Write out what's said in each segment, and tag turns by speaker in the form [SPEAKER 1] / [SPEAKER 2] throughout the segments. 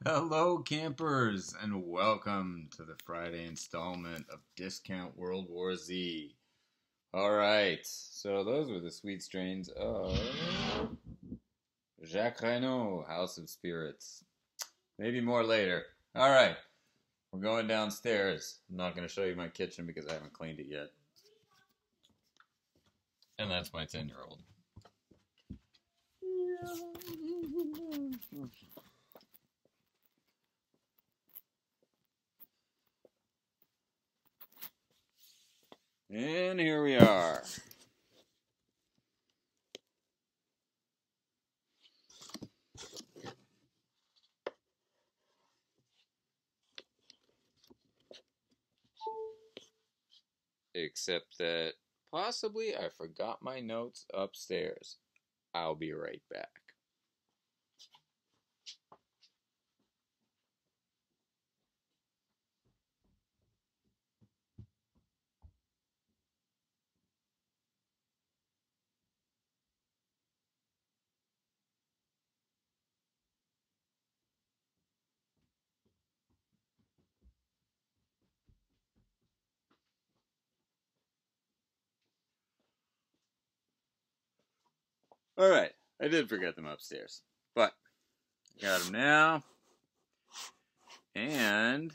[SPEAKER 1] Hello, campers, and welcome to the Friday installment of Discount World War Z. Alright, so those were the sweet strains of Jacques Reynaud, House of Spirits. Maybe more later. Alright, we're going downstairs. I'm not going to show you my kitchen because I haven't cleaned it yet. And that's my 10-year-old. And here we are. Except that possibly I forgot my notes upstairs. I'll be right back. Alright, I did forget them upstairs, but I got them now, and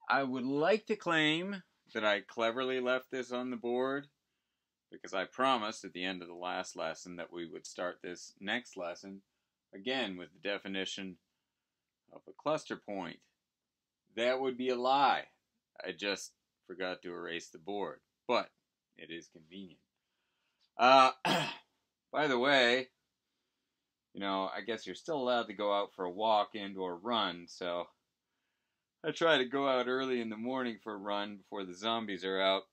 [SPEAKER 1] I would like to claim that I cleverly left this on the board, because I promised at the end of the last lesson that we would start this next lesson, again with the definition of a cluster point. That would be a lie. I just forgot to erase the board, but it is convenient. By the way, I guess you're still allowed to go out for a walk and or run, so I try to go out early in the morning for a run before the zombies are out.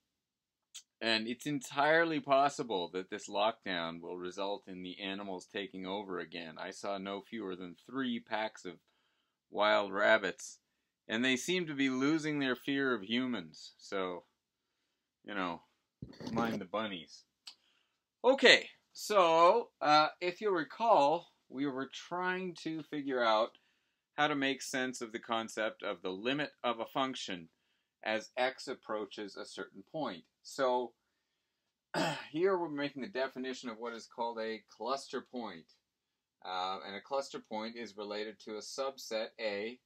[SPEAKER 1] And it's entirely possible that this lockdown will result in the animals taking over again. I saw no fewer than 3 packs of wild rabbits, and they seem to be losing their fear of humans. So, mind the bunnies. Okay, so if you'll recall, we were trying to figure out how to make sense of the concept of the limit of a function as x approaches a certain point. So here we're making the definition of what is called a cluster point. And a cluster point is related to a subset A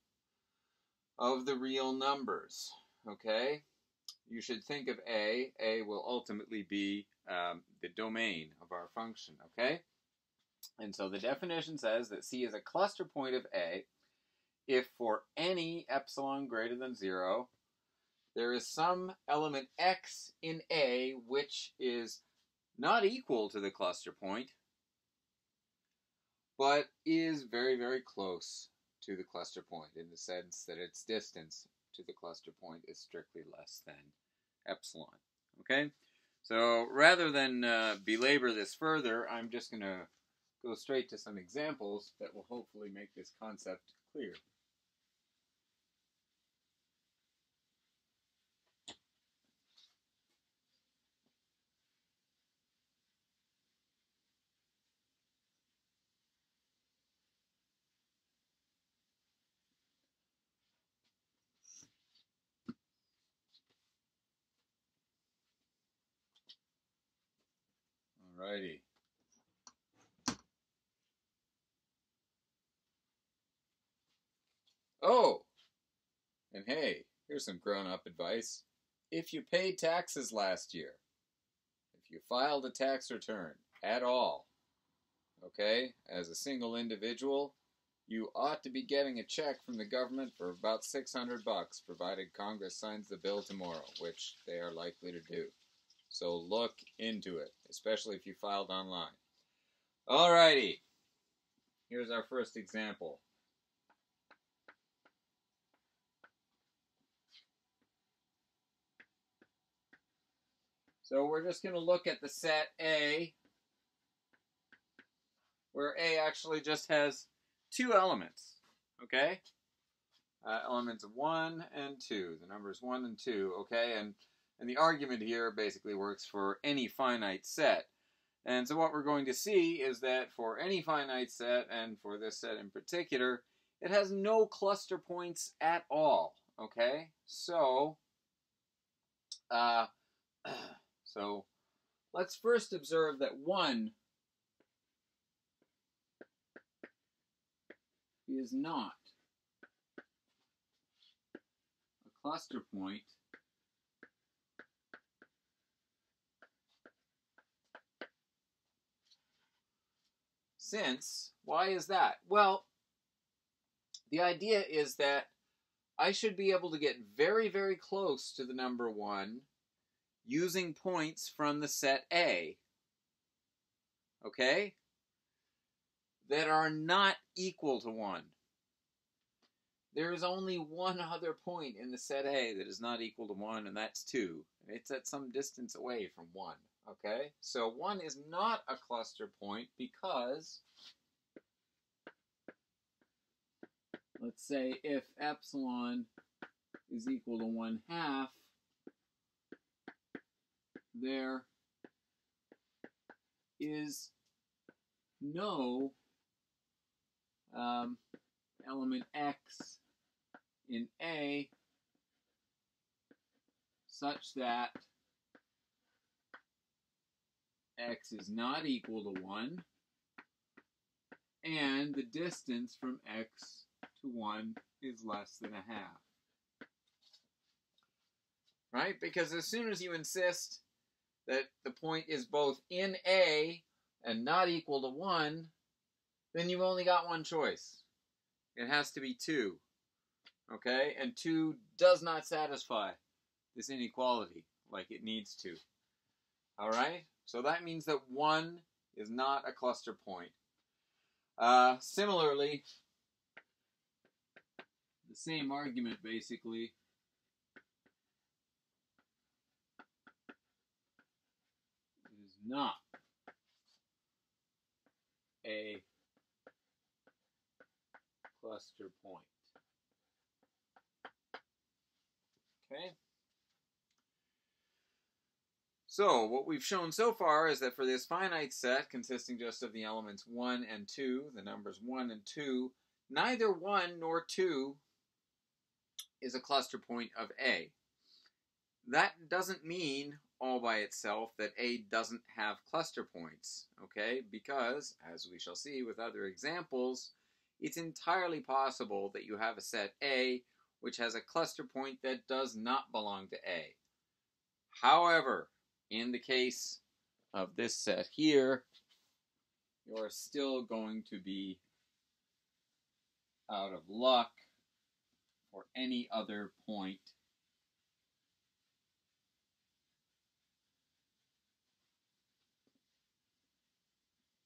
[SPEAKER 1] of the real numbers. Okay? You should think of A. A will ultimately be the domain of our function. Okay? And so the definition says that C is a cluster point of A if for any epsilon greater than 0, there is some element x in A which is not equal to the cluster point, but is very, very close to the cluster point in the sense that its distance to the cluster point is strictly less than epsilon. Okay? So rather than belabor this further, I'm just going to go straight to some examples that will hopefully make this concept clear. Alrighty. Oh, and hey, here's some grown-up advice. If you paid taxes last year, if you filed a tax return at all, okay, as a single individual, you ought to be getting a check from the government for about $600, provided Congress signs the bill tomorrow, which they are likely to do. So look into it, especially if you filed online. Alrighty, here's our first example. So we're just going to look at the set A, where A actually just has two elements, okay? Elements 1 and 2, the numbers 1 and 2, okay? And the argument here basically works for any finite set. And so what we're going to see is that for any finite set, and for this set in particular, it has no cluster points at all, okay? So, let's first observe that 1 is not a cluster point since, why is that? Well, the idea is that I should be able to get very, very close to the number 1 using points from the set A, okay, that are not equal to 1. There is only one other point in the set A that is not equal to 1, and that's 2. It's at some distance away from 1, okay? So 1 is not a cluster point because, let's say if epsilon is equal to 1/2, there is no element x in A such that x is not equal to 1 and the distance from x to 1 is less than 1/2. Right? Because as soon as you insist that the point is both in A and not equal to 1, then you've only got one choice. It has to be 2. Okay? And 2 does not satisfy this inequality like it needs to. Alright? So that means that 1 is not a cluster point. Similarly, the same argument basically is not a cluster point. Okay? So, what we've shown so far is that for this finite set, consisting just of the elements 1 and 2, the numbers 1 and 2, neither 1 nor 2 is a cluster point of A. That doesn't mean all by itself that A doesn't have cluster points, okay? Because, as we shall see with other examples, it's entirely possible that you have a set A which has a cluster point that does not belong to A. However, in the case of this set here, you're still going to be out of luck for any other point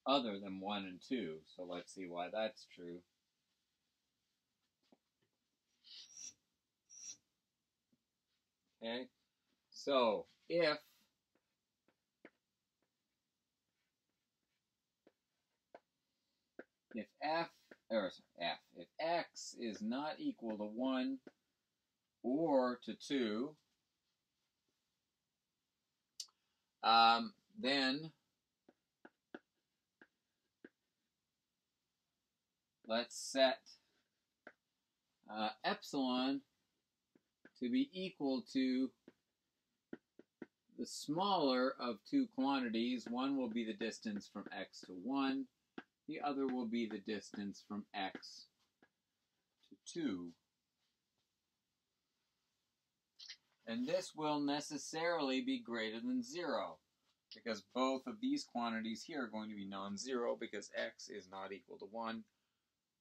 [SPEAKER 1] other than 1 and 2. So let's see why that's true. Okay, so if if if x is not equal to 1 or to 2, then let's set epsilon to be equal to the smaller of two quantities. One will be the distance from x to 1. The other will be the distance from x to 2. And this will necessarily be greater than 0, because both of these quantities here are going to be non-zero, because x is not equal to 1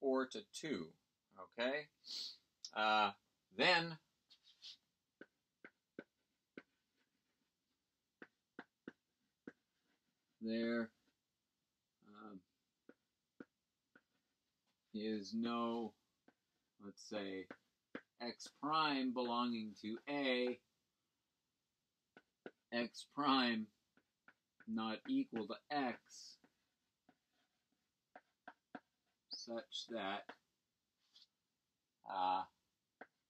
[SPEAKER 1] or to 2. Okay? Then there is no, let's say, x prime belonging to A, x prime not equal to x, such that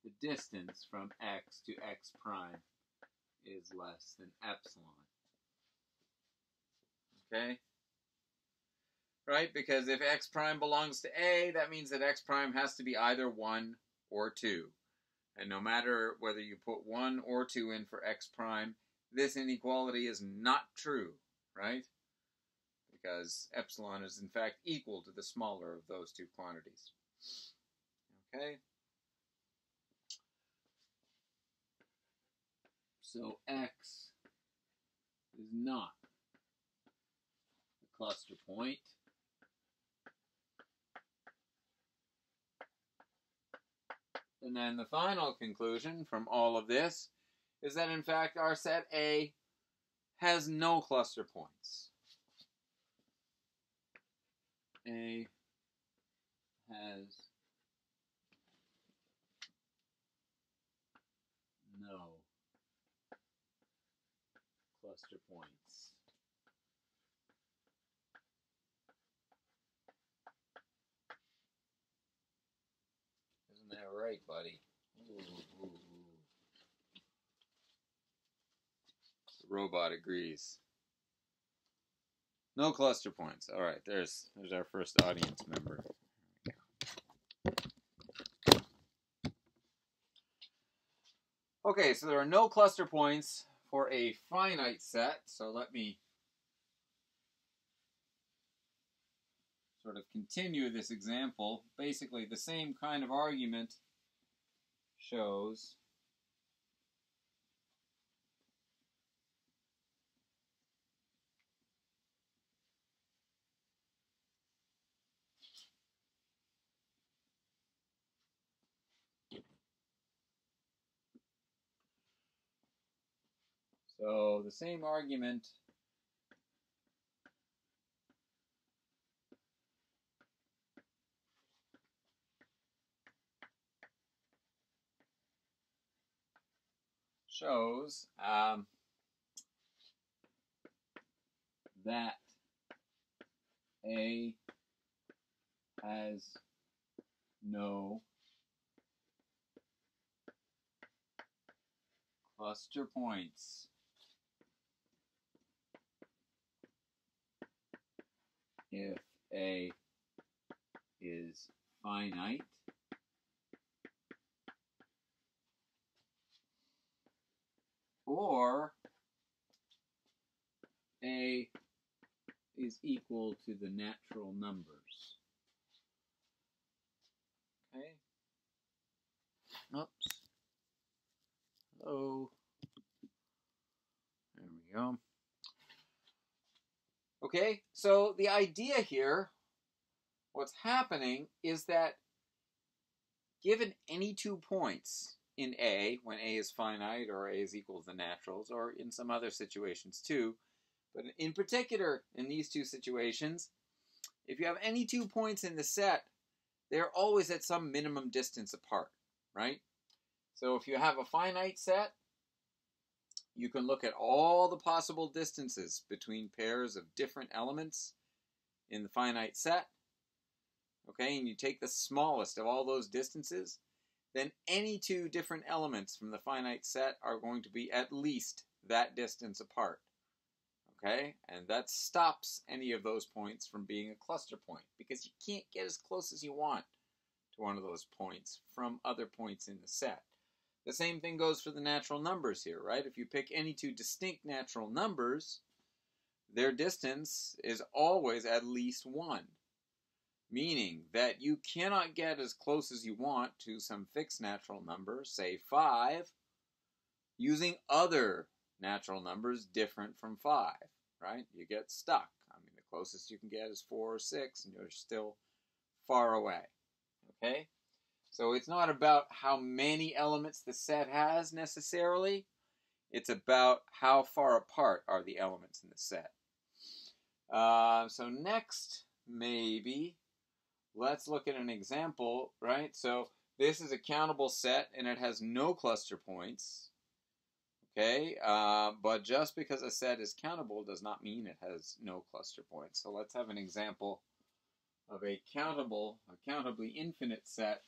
[SPEAKER 1] the distance from x to x prime is less than epsilon. Okay? Right? Because if x prime belongs to A, that means that x prime has to be either 1 or 2. And no matter whether you put 1 or 2 in for x prime, this inequality is not true, right? Because epsilon is in fact equal to the smaller of those two quantities. Okay? So x is not a cluster point. And then the final conclusion from all of this is that in fact our set A has no cluster points. A has no cluster points. Isn't that right, buddy? Ooh. The robot agrees. No cluster points. All right, there's our first audience member. Okay, so there are no cluster points for a finite set. So let me sort of continue this example. Basically, the same kind of argument shows so the same argument shows that A has no cluster points. If A is finite, or A is equal to the natural numbers. Okay. Oops. Hello. There we go. Okay, so the idea here, what's happening is that given any 2 points in A, when A is finite or A is equal to the naturals, or in some other situations too, but in particular in these two situations, if you have any 2 points in the set, they're always at some minimum distance apart, right? So if you have a finite set, you can look at all the possible distances between pairs of different elements in the finite set, okay, and you take the smallest of all those distances, then any two different elements from the finite set are going to be at least that distance apart. Okay, and that stops any of those points from being a cluster point, because you can't get as close as you want to one of those points from other points in the set. The same thing goes for the natural numbers here, right? If you pick any two distinct natural numbers, their distance is always at least 1, meaning that you cannot get as close as you want to some fixed natural number, say 5, using other natural numbers different from 5, right? You get stuck. I mean, the closest you can get is 4 or 6, and you're still far away, okay? So it's not about how many elements the set has necessarily. It's about how far apart are the elements in the set. So next, maybe, let's look at an example, right? So this is a countable set, and it has no cluster points. Okay, but just because a set is countable does not mean it has no cluster points. So let's have an example of a countably infinite set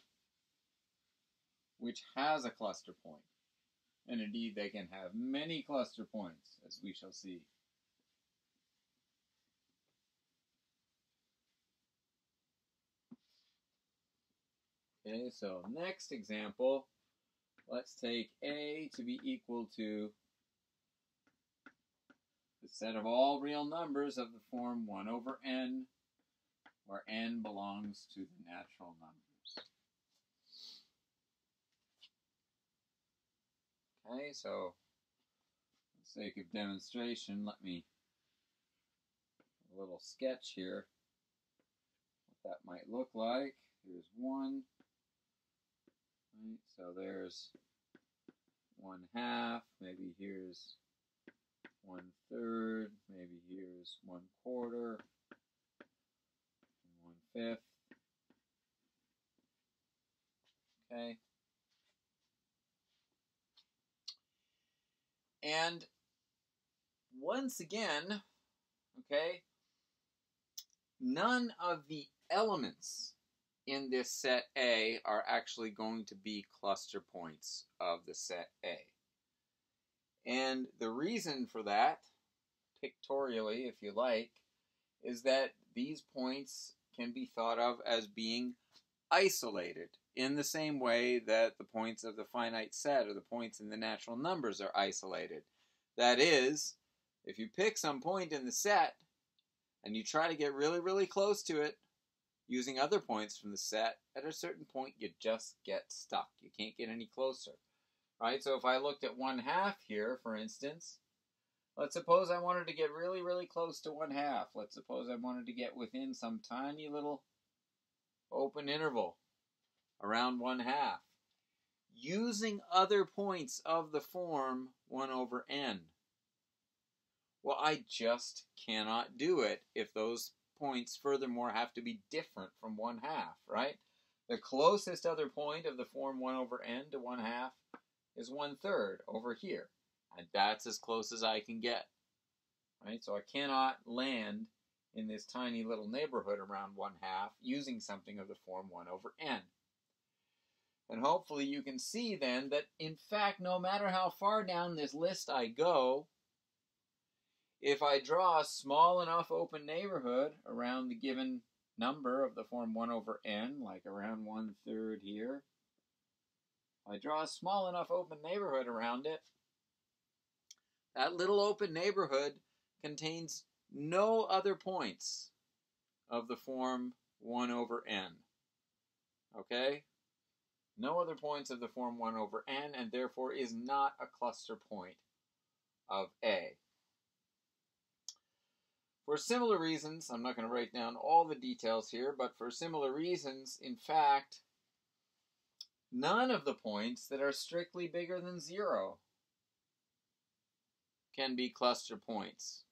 [SPEAKER 1] which has a cluster point. And indeed, they can have many cluster points, as we shall see. Okay, so next example, let's take A to be equal to the set of all real numbers of the form 1 over n, where n belongs to the natural numbers. Okay, so for the sake of demonstration, let me do a little sketch here, what that might look like. Here's 1. Right, so there's 1/2, maybe here's 1/3, maybe here's 1/4, 1/5. Okay. And once again, okay, none of the elements in this set A are actually going to be cluster points of the set A. And the reason for that, pictorially if you like, is that these points can be thought of as being isolated in the same way that the points of the finite set or the points in the natural numbers are isolated. That is, if you pick some point in the set and you try to get really, really close to it, using other points from the set, at a certain point you just get stuck. You can't get any closer. Right? So if I looked at 1/2 here, for instance, let's suppose I wanted to get really, really close to 1/2. Let's suppose I wanted to get within some tiny little open interval around 1/2, using other points of the form 1 over n. Well, I just cannot do it if those points furthermore have to be different from 1/2, right? The closest other point of the form 1 over n to 1/2 is 1/3 over here, and that's as close as I can get, right? So I cannot land in this tiny little neighborhood around 1/2 using something of the form 1 over n. And hopefully you can see then that in fact, no matter how far down this list I go, if I draw a small enough open neighborhood around the given number of the form 1 over n, like around 1/3 here, if I draw a small enough open neighborhood around it, that little open neighborhood contains no other points of the form 1 over n. Okay? No other points of the form 1 over n, and therefore is not a cluster point of A. For similar reasons, I'm not going to write down all the details here, but for similar reasons, in fact, none of the points that are strictly bigger than 0 can be cluster points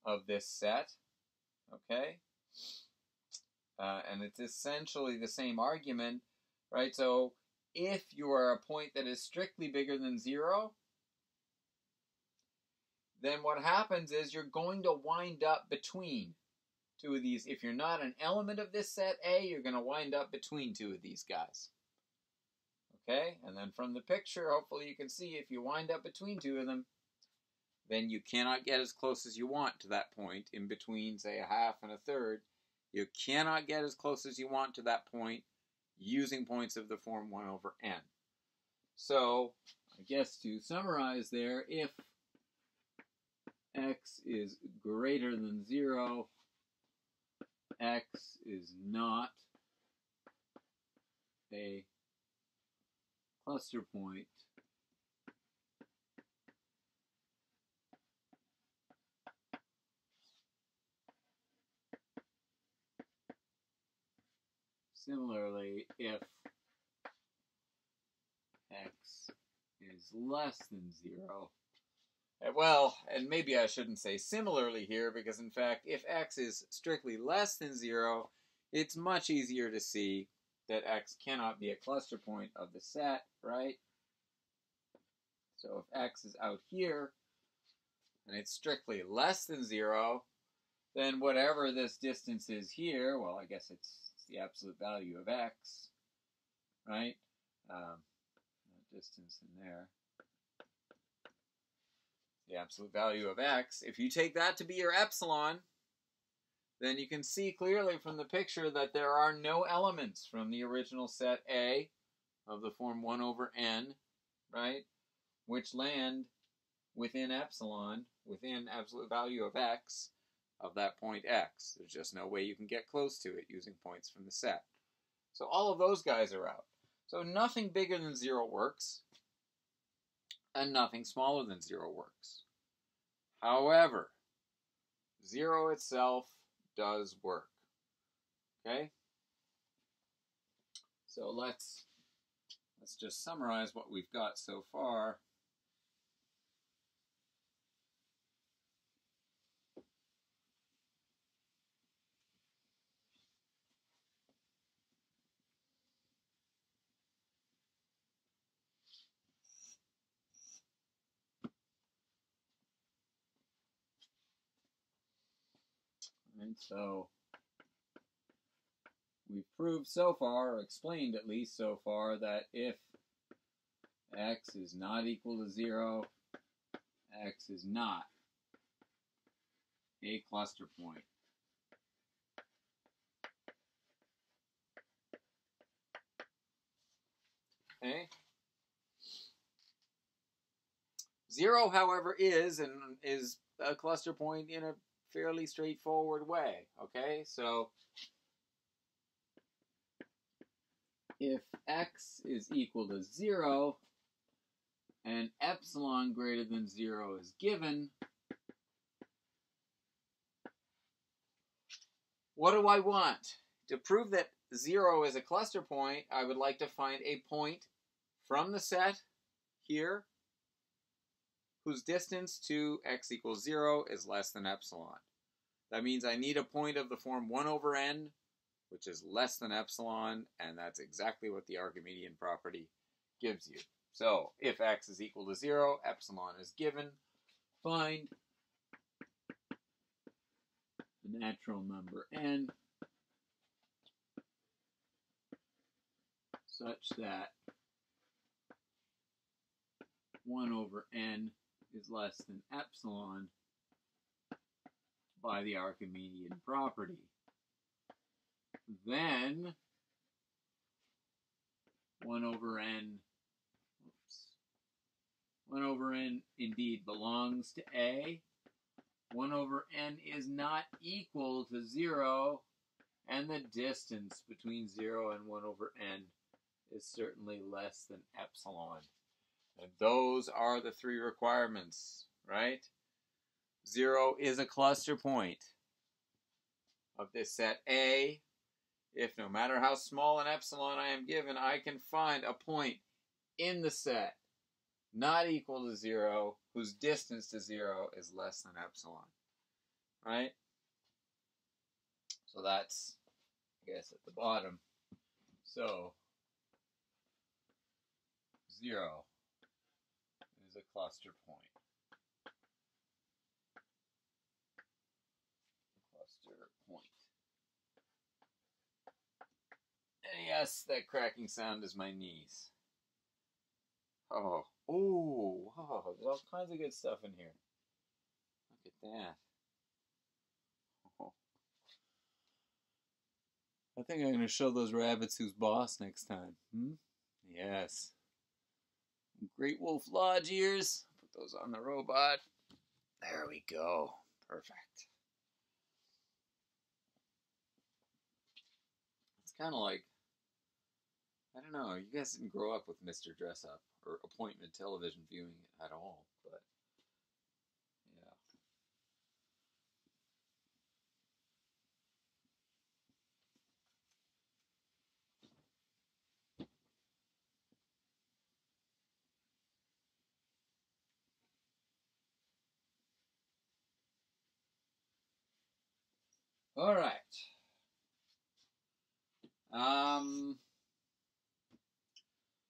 [SPEAKER 1] of this set, okay? And it's essentially the same argument, right? So if you are a point that is strictly bigger than 0, then what happens is you're going to wind up between two of these. If you're not an element of this set A, you're going to wind up between two of these guys. Okay, and then from the picture, hopefully you can see if you wind up between two of them, then you cannot get as close as you want to that point in between, say, a half and a third. You cannot get as close as you want to that point using points of the form 1 over n. So, I guess to summarize there, if x is greater than 0, x is not a cluster point. Similarly, if x is less than 0, well, and maybe I shouldn't say similarly here, because in fact, if x is strictly less than 0, it's much easier to see that x cannot be a cluster point of the set, right? So if x is out here, and it's strictly less than 0, then whatever this distance is here, well, I guess it's the absolute value of x, right? Distance in there. The absolute value of x. If you take that to be your epsilon, then you can see clearly from the picture that there are no elements from the original set A of the form 1 over n, right, which land within epsilon, within absolute value of x, of that point x. There's just no way you can get close to it using points from the set. So all of those guys are out. So nothing bigger than 0 works, and nothing smaller than 0 works. However, 0 itself does work. Okay? So let's just summarize what we've got so far. And so we've proved so far, or explained at least so far, that if x is not equal to 0, x is not a cluster point. Okay? 0, however, is a cluster point in a fairly straightforward way. Okay? So if x is equal to 0 and epsilon greater than 0 is given, what do I want? To prove that 0 is a cluster point, I would like to find a point from the set here whose distance to x equals 0 is less than epsilon. That means I need a point of the form 1 over n, which is less than epsilon, and that's exactly what the Archimedean property gives you. So if x is equal to 0, epsilon is given. Find the natural number n such that 1 over n is less than epsilon by the Archimedean property. Then 1 over n indeed belongs to A. 1 over n is not equal to 0, and the distance between 0 and 1 over n is certainly less than epsilon. And those are the three requirements, right? 0 is a cluster point of this set A. If no matter how small an epsilon I am given, I can find a point in the set not equal to 0, whose distance to 0 is less than epsilon, right? So that's, I guess, at the bottom. So 0 is a cluster point. Cluster point. And yes, that cracking sound is my knees. Oh, wow, there's all kinds of good stuff in here. Look at that. Oh. I think I'm going to show those rabbits who's boss next time. Yes. Great Wolf Lodge ears. Put those on the robot. There we go. Perfect. It's kind of like, I don't know, you guys didn't grow up with Mr. Dress Up or appointment television viewing at all, but yeah. All right.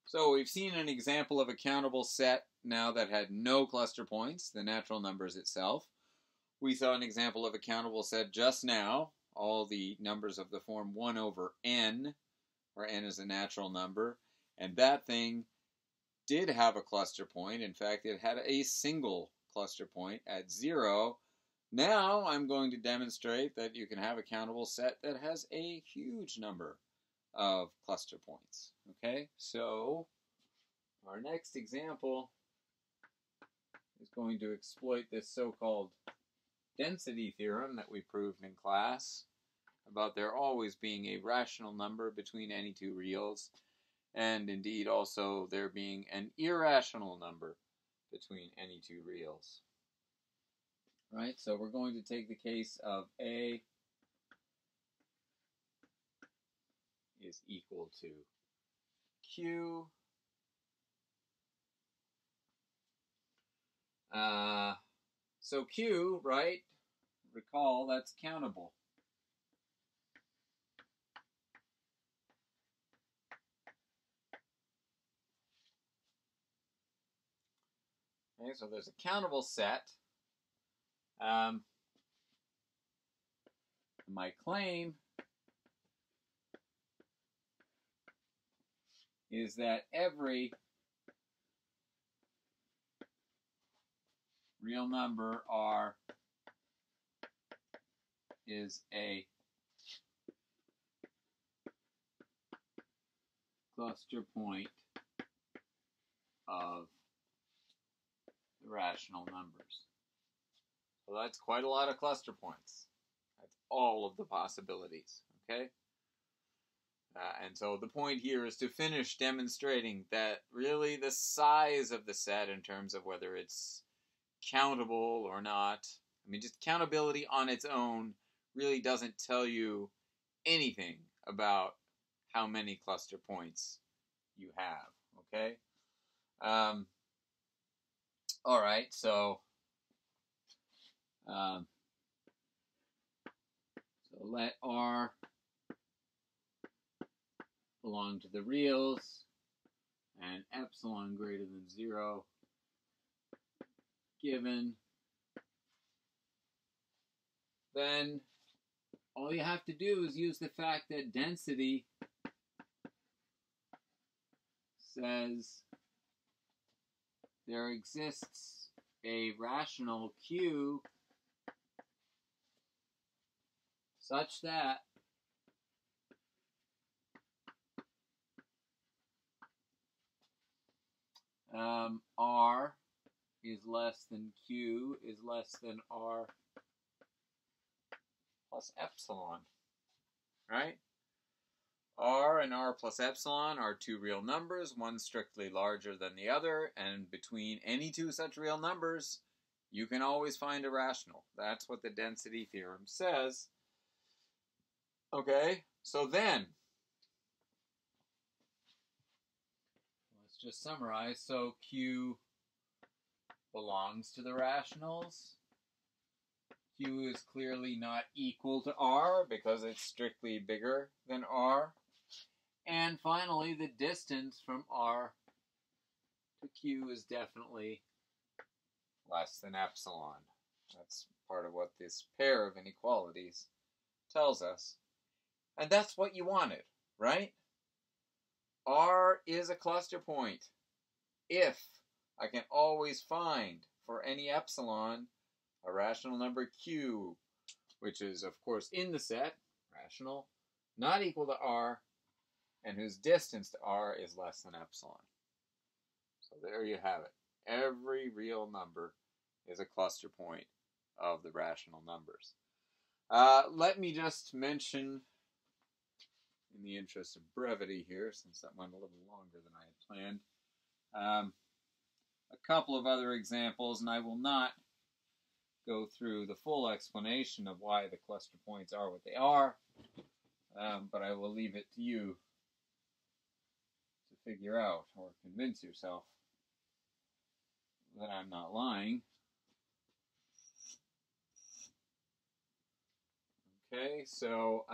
[SPEAKER 1] So we've seen an example of a countable set now that had no cluster points, the natural numbers itself. We saw an example of a countable set just now, all the numbers of the form 1 over n, where n is a natural number, and that thing did have a cluster point. In fact, it had a single cluster point at 0. Now I'm going to demonstrate that you can have a countable set that has a huge number of cluster points. Okay, so our next example is going to exploit this so-called density theorem that we proved in class about there always being a rational number between any two reals, and indeed also there being an irrational number between any two reals. Right, so we're going to take the case of A is equal to Q. So Q, right, recall that's countable. Okay, so there's a countable set. My claim is that every real number R is a cluster point of the rational numbers. So that's quite a lot of cluster points. That's all of the possibilities, okay? And so the point here is to finish demonstrating that really the size of the set in terms of whether it's countable or not, I mean, just countability on its own really doesn't tell you anything about how many cluster points you have, okay? All right, so let R belong to the reals and epsilon greater than 0 given, then all you have to do is use the fact that density says there exists a rational Q such that R is less than Q is less than R plus epsilon, right? R and R plus epsilon are two real numbers, one strictly larger than the other, and between any two such real numbers, you can always find a rational. That's what the density theorem says. Okay, so then, let's just summarize. So Q belongs to the rationals. Q is clearly not equal to R because it's strictly bigger than R. And finally, the distance from R to Q is definitely less than epsilon. That's part of what this pair of inequalities tells us. And that's what you wanted, right? R is a cluster point if I can always find for any epsilon a rational number q, which is, of course, in the set, rational, not equal to r, and whose distance to r is less than epsilon. So there you have it. Every real number is a cluster point of the rational numbers. Let me just mention, in the interest of brevity here, since that went a little longer than I had planned, a couple of other examples, and I will not go through the full explanation of why the cluster points are what they are, but I will leave it to you to figure out or convince yourself that I'm not lying. Okay, so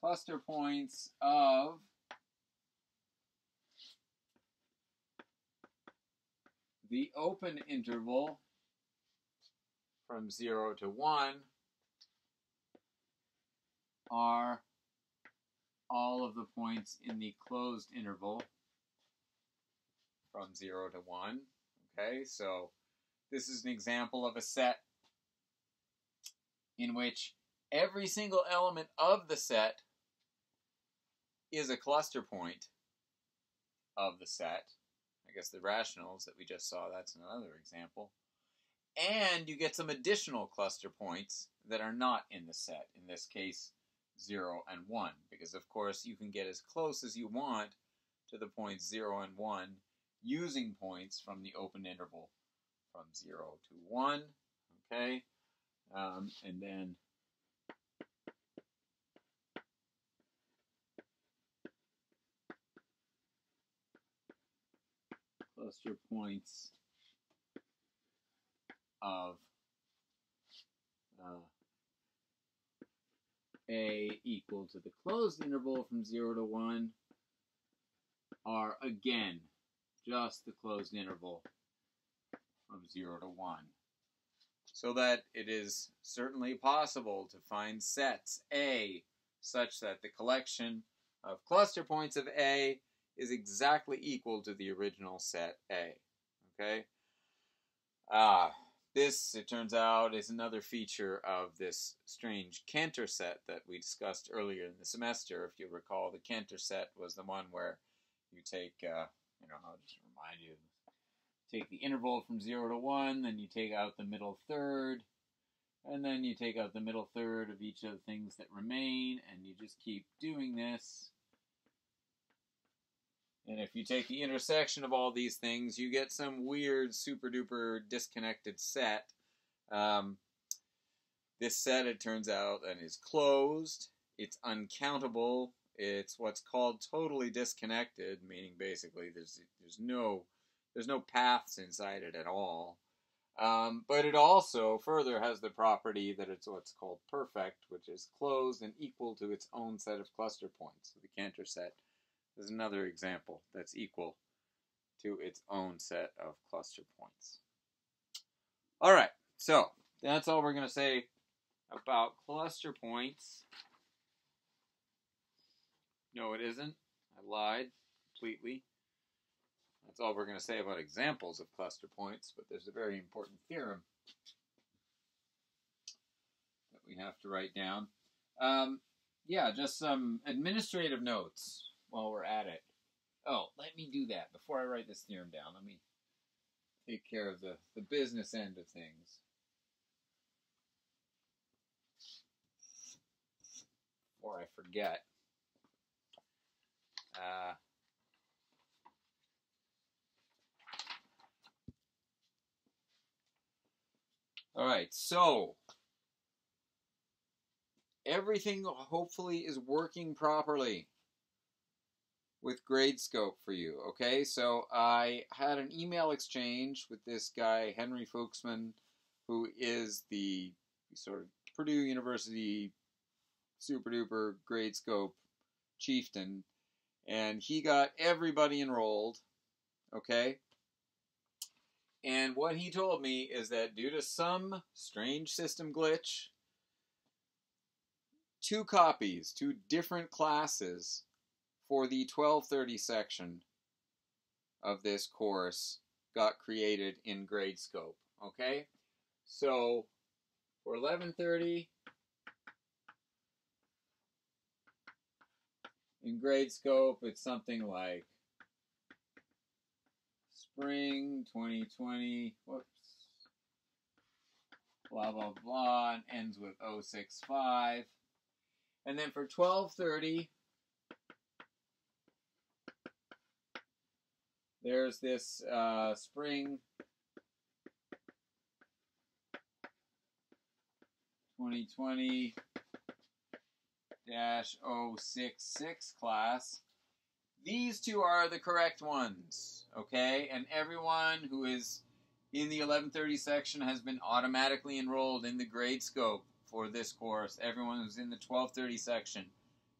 [SPEAKER 1] cluster points of the open interval from 0 to 1 are all of the points in the closed interval from 0 to 1. Okay, so this is an example of a set in which every single element of the set is a cluster point of the set. I guess the rationals that we just saw, that's another example. And you get some additional cluster points that are not in the set, in this case 0 and 1, because of course you can get as close as you want to the points 0 and 1 using points from the open interval from 0 to 1, okay? And then cluster points of A equal to the closed interval from 0 to 1 are, again, just the closed interval from 0 to 1. So that it is certainly possible to find sets A such that the collection of cluster points of A is exactly equal to the original set A. Okay? This, it turns out, is another feature of this strange Cantor set that we discussed earlier in the semester. If you recall, the Cantor set was the one where you take, I'll just remind you, take the interval from 0 to 1, then you take out the middle third, and then you take out the middle third of each of the things that remain, and you just keep doing this. And if you take the intersection of all these things, you get some weird, super-duper disconnected set. This set, it turns out, and is closed. It's uncountable. It's what's called totally disconnected, meaning basically there's no paths inside it at all. But it also further has the property that it's what's called perfect, which is closed and equal to its own set of cluster points. So the Cantor set is another example that's equal to its own set of cluster points. All right, so that's all we're going to say about cluster points. No, it isn't. I lied completely. That's all we're going to say about examples of cluster points, but there's a very important theorem that we have to write down. Yeah, just some administrative notes while we're at it. Oh, let me do that before I write this theorem down. Let me take care of the business end of things. Before I forget. All right, so everything hopefully is working properly with GradeScope for you, okay? So I had an email exchange with this guy, Henry Fuchsman, who is the sort of Purdue University super-duper GradeScope chieftain, and he got everybody enrolled, Okay? And what he told me is that due to some strange system glitch, 2 copies, 2 different classes for the 1230 section of this course got created in Gradescope. Okay? So for 1130 in Gradescope, it's something like spring 2020, whoops, blah, blah, blah, and ends with 065. And then for 1230, there's this spring 2020-066 class. These 2 are the correct ones, okay? And everyone who is in the 1130 section has been automatically enrolled in the Gradescope for this course. Everyone who's in the 1230 section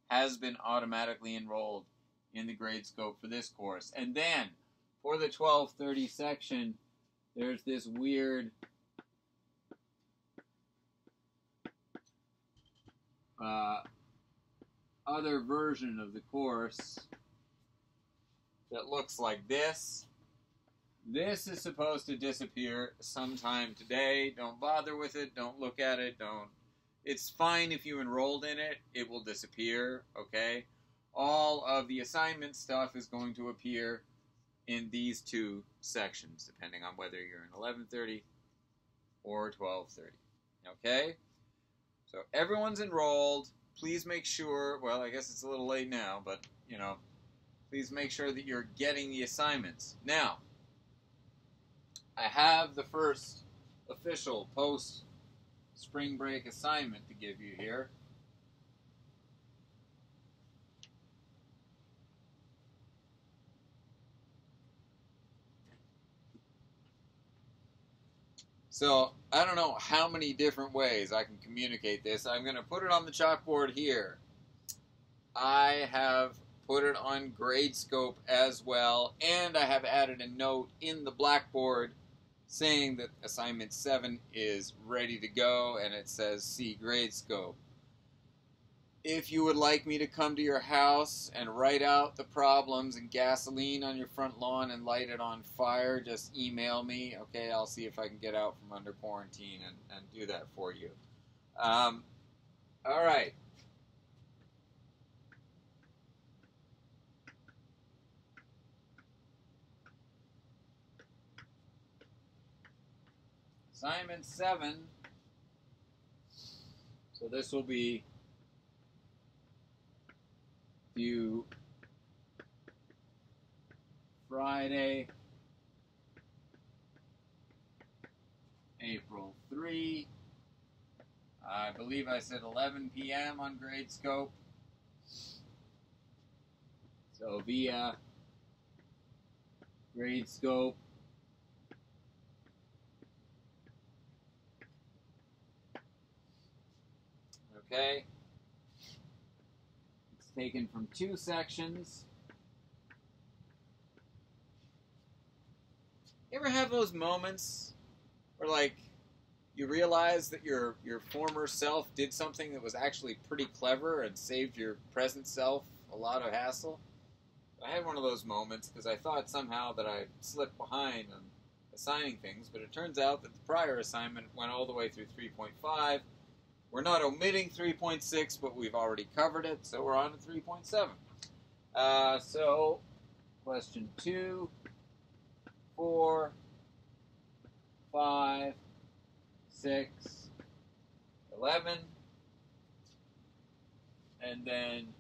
[SPEAKER 1] has been automatically enrolled in the Gradescope for this course. And then, for the 1230 section, there's this weird other version of the course that looks like this. This is supposed to disappear sometime today. Don't bother with it. Don't look at it. Don't. It's fine if you enrolled in it. It will disappear, okay? All of the assignment stuff is going to appear in these 2 sections, depending on whether you're in 1130 or 1230, okay? So everyone's enrolled. Please make sure, well, I guess it's a little late now, but, you know, please make sure that you're getting the assignments. Now, I have the first official post-spring break assignment to give you here. So, I don't know how many different ways I can communicate this. I'm going to put it on the chalkboard here. I have put it on Gradescope as well, and I have added a note in the blackboard saying that assignment 7 is ready to go, and it says see Gradescope. If you would like me to come to your house and write out the problems and gasoline on your front lawn and light it on fire, just email me. Okay, I'll see if I can get out from under quarantine and do that for you. All right. Assignment 7. So this will be due Friday, April 3. I believe I said 11 p.m. on Gradescope. So via Gradescope. Okay. It's taken from 2 sections. You ever have those moments where, like, you realize that your former self did something that was actually pretty clever and saved your present self a lot of hassle? I had one of those moments because I thought somehow that I slipped behind on assigning things, but it turns out that the prior assignment went all the way through 3.5. We're not omitting 3.6, but we've already covered it, so we're on to 3.7. So, question 2, 4, 5, 6, 11, and then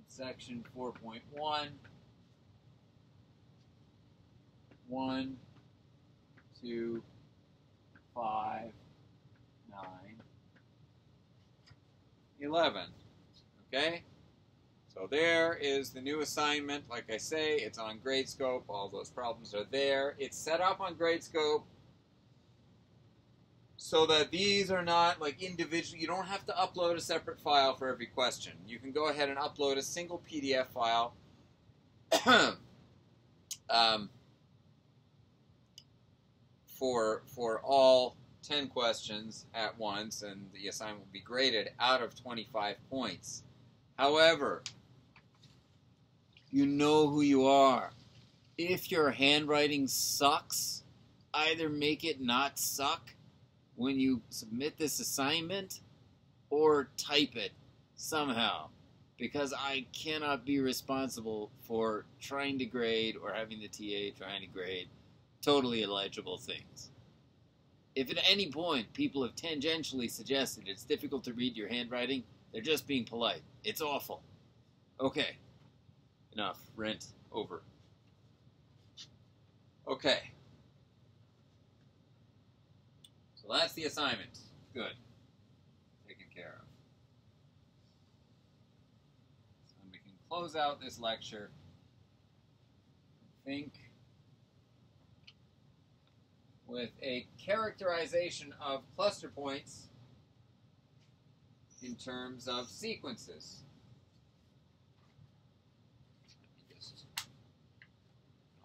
[SPEAKER 1] section 4.1, 1, 2, 5, 9, 11. Okay? So there is the new assignment. Like I say, it's on Gradescope. All those problems are there. It's set up on Gradescope so that these are not like individual. You don't have to upload a separate file for every question. You can go ahead and upload a single PDF file for all 10 questions at once, and the assignment will be graded out of 25 points. However, you know who you are. If your handwriting sucks, either make it not suck when you submit this assignment, or type it somehow, because I cannot be responsible for trying to grade or having the TA trying to grade totally illegible things. If at any point people have tangentially suggested it's difficult to read your handwriting, they're just being polite. It's awful. Okay. Enough. Rent over. Okay. So that's the assignment. Good. Taken care of. So we can close out this lecture. Think with a characterization of cluster points in terms of sequences. Let me just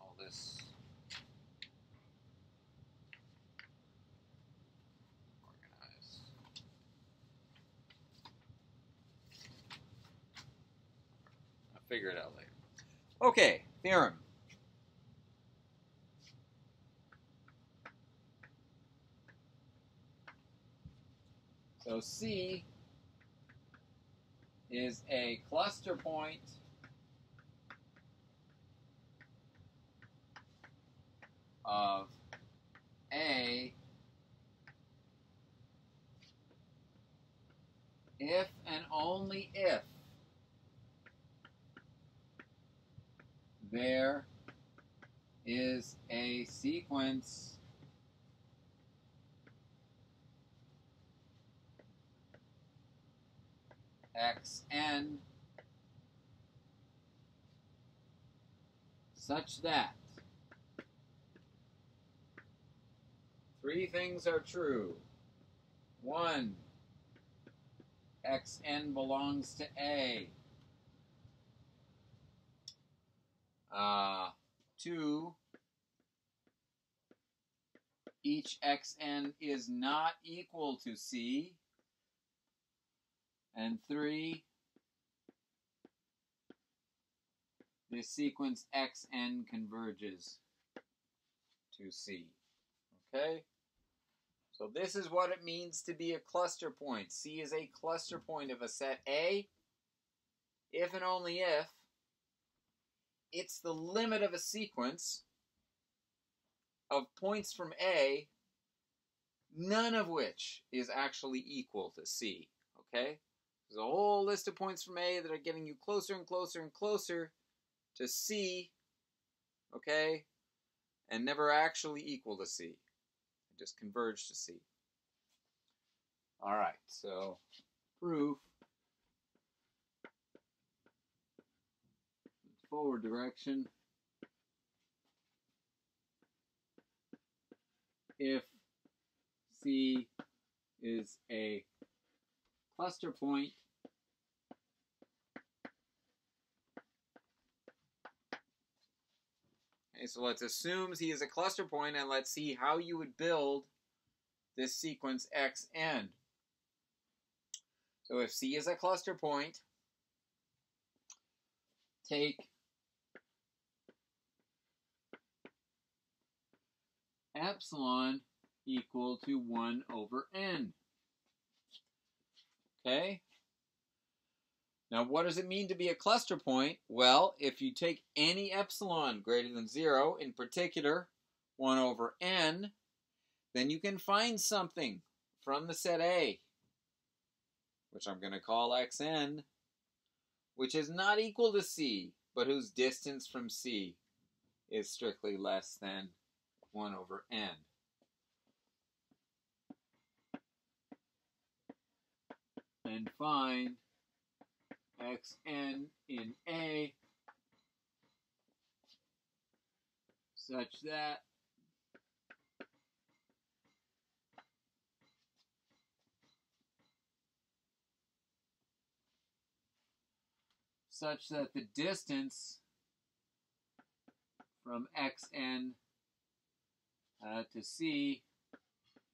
[SPEAKER 1] all this organize. I'll figure it out later. Okay, theorem. So C is a cluster point of A if and only if there is a sequence xn such that three things are true. 1, xn belongs to A. 2, each xn is not equal to C. And 3, the sequence xn converges to C. Okay? So this is what it means to be a cluster point. C is a cluster point of a set A if and only if it's the limit of a sequence of points from A, none of which is actually equal to C. Okay? There's a whole list of points from A that are getting you closer and closer and closer to C, okay, and never actually equal to C. They just converge to C. All right, so proof. Forward direction. If C is a cluster point, okay, so let's assume C is a cluster point, and let's see how you would build this sequence xn. So if C is a cluster point, take epsilon equal to 1 over n. Okay? Now, what does it mean to be a cluster point? Well, if you take any epsilon greater than 0, in particular 1 over n, then you can find something from the set A, which I'm going to call xn, which is not equal to C, but whose distance from C is strictly less than 1 over n. And find xn in A such that the distance from xn to c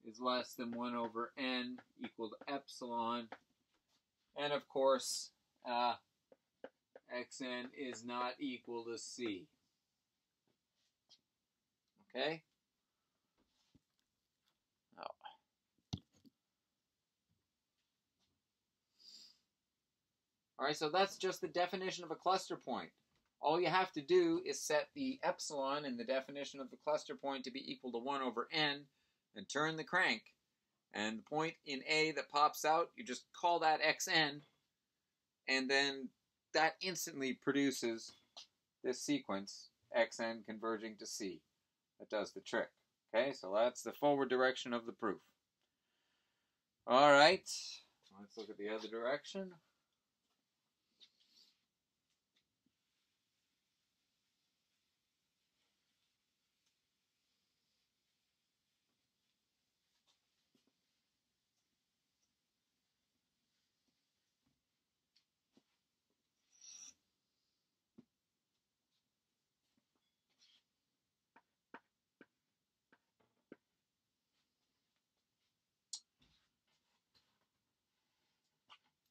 [SPEAKER 1] is less than 1 over n equal to epsilon. And of course, xn is not equal to c. Okay? Oh. All right, so that's just the definition of a cluster point. All you have to do is set the epsilon in the definition of the cluster point to be equal to 1 over n and turn the crank. And the point in A that pops out, you just call that xn, and then that instantly produces this sequence, xn converging to c. That does the trick. Okay, so that's the forward direction of the proof. All right, let's look at the other direction.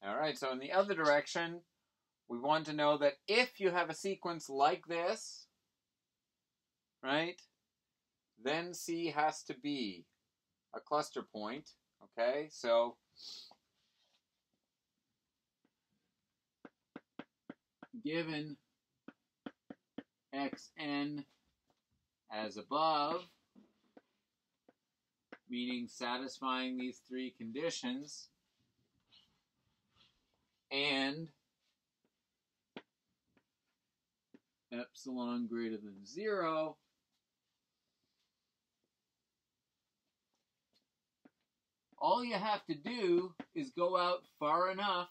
[SPEAKER 1] All right, so in the other direction, we want to know that if you have a sequence like this, right, then C has to be a cluster point, okay? So given xn as above, meaning satisfying these three conditions, and epsilon greater than 0, all you have to do is go out far enough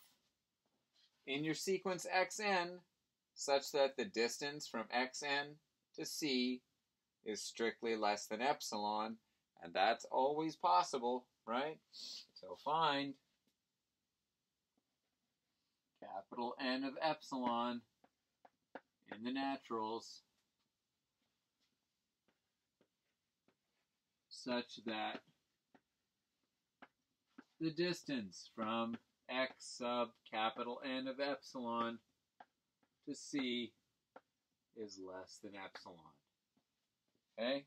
[SPEAKER 1] in your sequence xn such that the distance from xn to c is strictly less than epsilon, and that's always possible, right? So find capital N of epsilon in the naturals such that the distance from x sub capital N of epsilon to c is less than epsilon. Okay?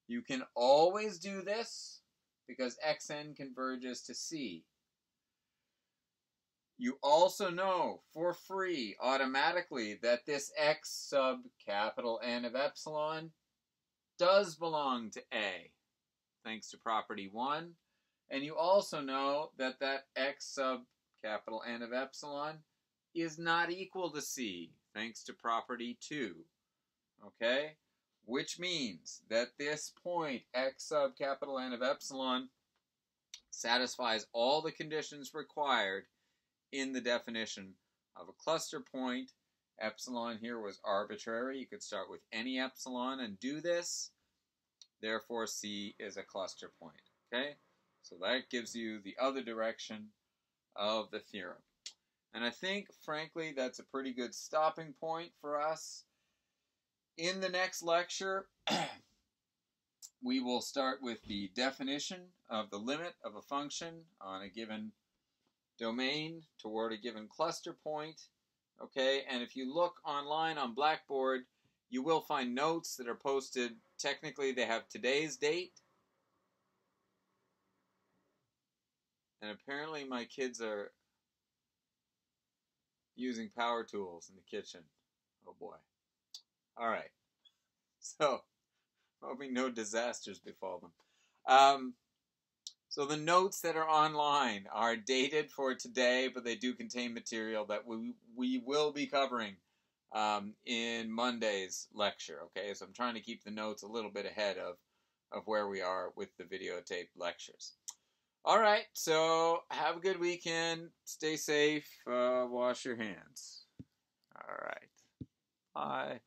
[SPEAKER 1] You can always do this because xn converges to c. You also know for free automatically that this x sub capital N of epsilon does belong to A, thanks to property 1. And you also know that that x sub capital N of epsilon is not equal to C, thanks to property 2. Okay? Which means that this point, x sub capital N of epsilon, satisfies all the conditions required in the definition of a cluster point. Epsilon here was arbitrary. You could start with any epsilon and do this. Therefore, C is a cluster point. Okay? So that gives you the other direction of the theorem. And I think, frankly, that's a pretty good stopping point for us. In the next lecture, we will start with the definition of the limit of a function on a given domain toward a given cluster point. Okay, and if you look online on Blackboard, you will find notes that are posted. Technically, they have today's date. And apparently my kids are using power tools in the kitchen. Oh boy. All right. So, hoping no disasters befall them. So the notes that are online are dated for today, but they do contain material that we will be covering in Monday's lecture. Okay, so I'm trying to keep the notes a little bit ahead of where we are with the videotaped lectures. All right, so have a good weekend. Stay safe. Wash your hands. All right. Bye.